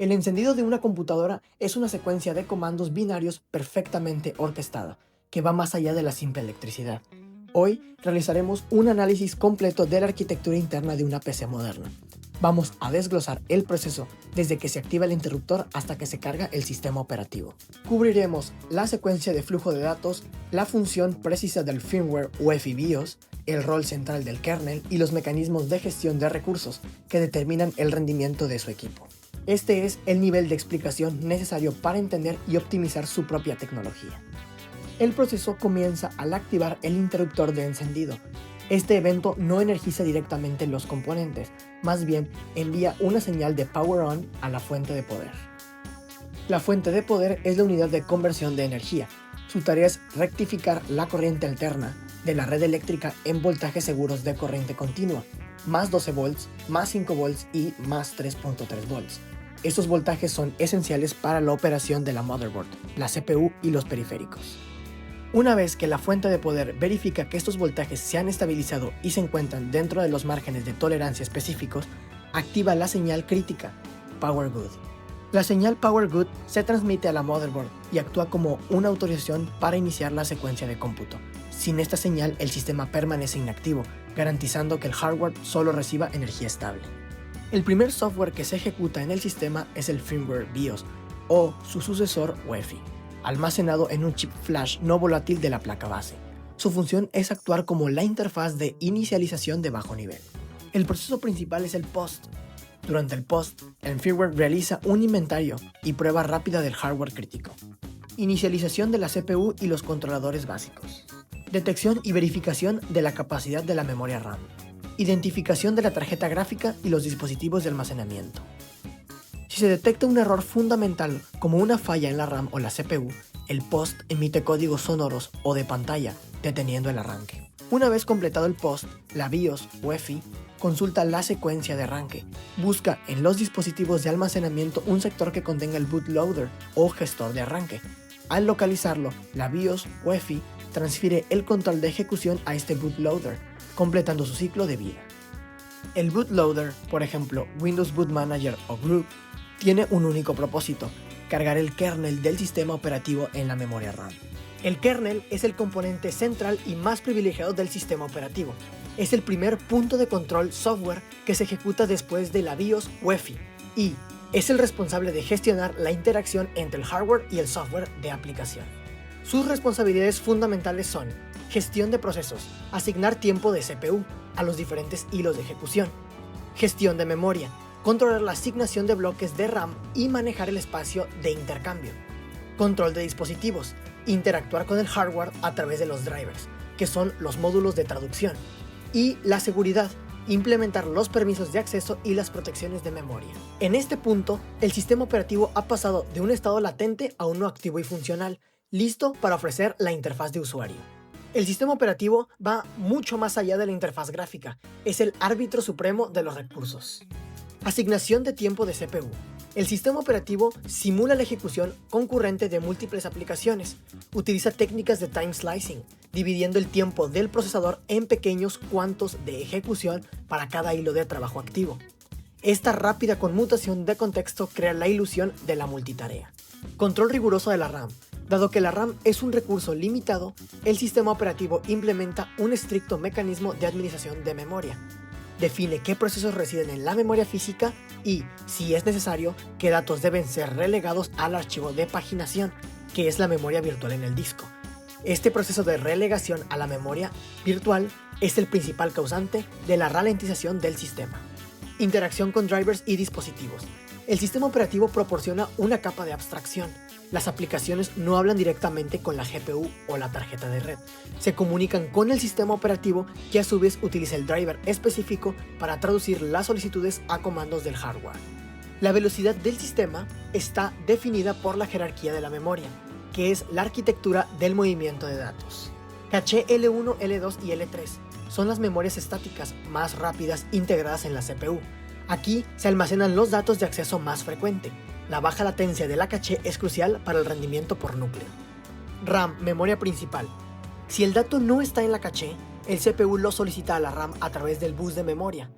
El encendido de una computadora es una secuencia de comandos binarios perfectamente orquestada, que va más allá de la simple electricidad. Hoy realizaremos un análisis completo de la arquitectura interna de una PC moderna. Vamos a desglosar el proceso desde que se activa el interruptor hasta que se carga el sistema operativo. Cubriremos la secuencia de flujo de datos, la función precisa del firmware UEFI BIOS, el rol central del kernel y los mecanismos de gestión de recursos que determinan el rendimiento de su equipo. Este es el nivel de explicación necesario para entender y optimizar su propia tecnología. El proceso comienza al activar el interruptor de encendido. Este evento no energiza directamente los componentes, más bien envía una señal de power on a la fuente de poder. La fuente de poder es la unidad de conversión de energía. Su tarea es rectificar la corriente alterna de la red eléctrica en voltajes seguros de corriente continua, más 12 volts, más 5 volts y más 3.3 volts. Estos voltajes son esenciales para la operación de la motherboard, la CPU y los periféricos. Una vez que la fuente de poder verifica que estos voltajes se han estabilizado y se encuentran dentro de los márgenes de tolerancia específicos, activa la señal crítica, Power Good. La señal Power Good se transmite a la motherboard y actúa como una autorización para iniciar la secuencia de cómputo. Sin esta señal, el sistema permanece inactivo, garantizando que el hardware solo reciba energía estable. El primer software que se ejecuta en el sistema es el firmware BIOS, o su sucesor UEFI, almacenado en un chip flash no volátil de la placa base. Su función es actuar como la interfaz de inicialización de bajo nivel. El proceso principal es el POST. Durante el POST, el firmware realiza un inventario y prueba rápida del hardware crítico. Inicialización de la CPU y los controladores básicos. Detección y verificación de la capacidad de la memoria RAM. Identificación de la tarjeta gráfica y los dispositivos de almacenamiento. Si se detecta un error fundamental como una falla en la RAM o la CPU, el POST emite códigos sonoros o de pantalla, deteniendo el arranque. Una vez completado el POST, la BIOS UEFI consulta la secuencia de arranque. Busca en los dispositivos de almacenamiento un sector que contenga el bootloader o gestor de arranque. Al localizarlo, la BIOS UEFI transfiere el control de ejecución a este bootloader, completando su ciclo de vida. El bootloader, por ejemplo Windows Boot Manager o Group, tiene un único propósito: cargar el kernel del sistema operativo en la memoria RAM. El kernel es el componente central y más privilegiado del sistema operativo. Es el primer punto de control software que se ejecuta después de la BIOS UEFI y es el responsable de gestionar la interacción entre el hardware y el software de aplicación. Sus responsabilidades fundamentales son gestión de procesos, asignar tiempo de CPU a los diferentes hilos de ejecución, gestión de memoria, controlar la asignación de bloques de RAM y manejar el espacio de intercambio, control de dispositivos, interactuar con el hardware a través de los drivers, que son los módulos de traducción, y la seguridad, implementar los permisos de acceso y las protecciones de memoria. En este punto, el sistema operativo ha pasado de un estado latente a uno activo y funcional, listo para ofrecer la interfaz de usuario. El sistema operativo va mucho más allá de la interfaz gráfica, es el árbitro supremo de los recursos. Asignación de tiempo de CPU. El sistema operativo simula la ejecución concurrente de múltiples aplicaciones. Utiliza técnicas de time slicing, dividiendo el tiempo del procesador en pequeños cuantos de ejecución para cada hilo de trabajo activo. Esta rápida conmutación de contexto crea la ilusión de la multitarea. Control riguroso de la RAM. Dado que la RAM es un recurso limitado, el sistema operativo implementa un estricto mecanismo de administración de memoria. Define qué procesos residen en la memoria física y, si es necesario, qué datos deben ser relegados al archivo de paginación, que es la memoria virtual en el disco. Este proceso de relegación a la memoria virtual es el principal causante de la ralentización del sistema. Interacción con drivers y dispositivos. El sistema operativo proporciona una capa de abstracción. Las aplicaciones no hablan directamente con la GPU o la tarjeta de red. Se comunican con el sistema operativo, que a su vez utiliza el driver específico para traducir las solicitudes a comandos del hardware. La velocidad del sistema está definida por la jerarquía de la memoria, que es la arquitectura del movimiento de datos. Caché L1, L2 y L3 son las memorias estáticas más rápidas integradas en la CPU. Aquí se almacenan los datos de acceso más frecuente. La baja latencia de la caché es crucial para el rendimiento por núcleo. RAM, memoria principal. Si el dato no está en la caché, el CPU lo solicita a la RAM a través del bus de memoria.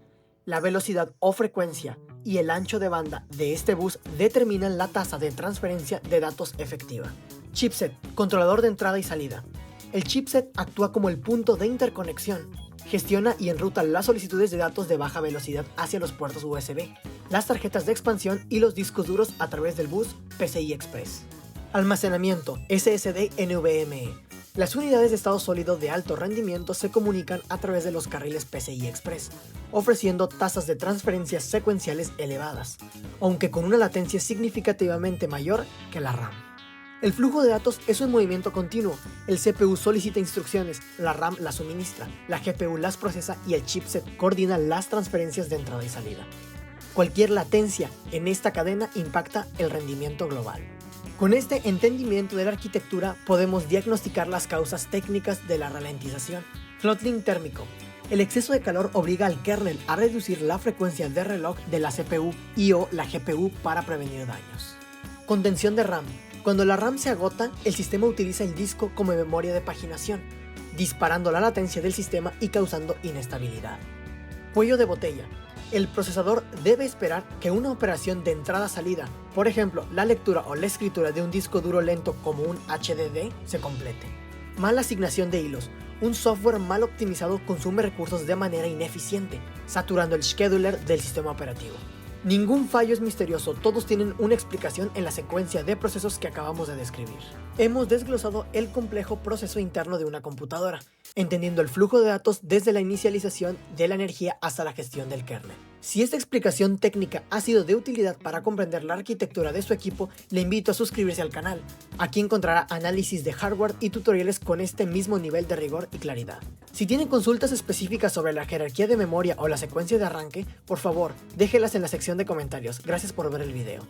La velocidad o frecuencia y el ancho de banda de este bus determinan la tasa de transferencia de datos efectiva. Chipset, controlador de entrada y salida. El chipset actúa como el punto de interconexión. Gestiona y enruta las solicitudes de datos de baja velocidad hacia los puertos USB, las tarjetas de expansión y los discos duros a través del bus PCI Express. Almacenamiento SSD NVMe. Las unidades de estado sólido de alto rendimiento se comunican a través de los carriles PCI Express, ofreciendo tasas de transferencias secuenciales elevadas, aunque con una latencia significativamente mayor que la RAM. El flujo de datos es un movimiento continuo. El CPU solicita instrucciones, la RAM las suministra, la GPU las procesa y el chipset coordina las transferencias de entrada y salida. Cualquier latencia en esta cadena impacta el rendimiento global. Con este entendimiento de la arquitectura podemos diagnosticar las causas técnicas de la ralentización. Throttling térmico. El exceso de calor obliga al kernel a reducir la frecuencia de reloj de la CPU y/o la GPU para prevenir daños. Contención de RAM. Cuando la RAM se agota, el sistema utiliza el disco como memoria de paginación, disparando la latencia del sistema y causando inestabilidad. Cuello de botella. El procesador debe esperar que una operación de entrada-salida, por ejemplo, la lectura o la escritura de un disco duro lento como un HDD, se complete. Mala asignación de hilos. Un software mal optimizado consume recursos de manera ineficiente, saturando el scheduler del sistema operativo. Ningún fallo es misterioso, todos tienen una explicación en la secuencia de procesos que acabamos de describir. Hemos desglosado el complejo proceso interno de una computadora, entendiendo el flujo de datos desde la inicialización de la energía hasta la gestión del kernel. Si esta explicación técnica ha sido de utilidad para comprender la arquitectura de su equipo, le invito a suscribirse al canal. Aquí encontrará análisis de hardware y tutoriales con este mismo nivel de rigor y claridad. Si tienen consultas específicas sobre la jerarquía de memoria o la secuencia de arranque, por favor, déjelas en la sección de comentarios. Gracias por ver el video.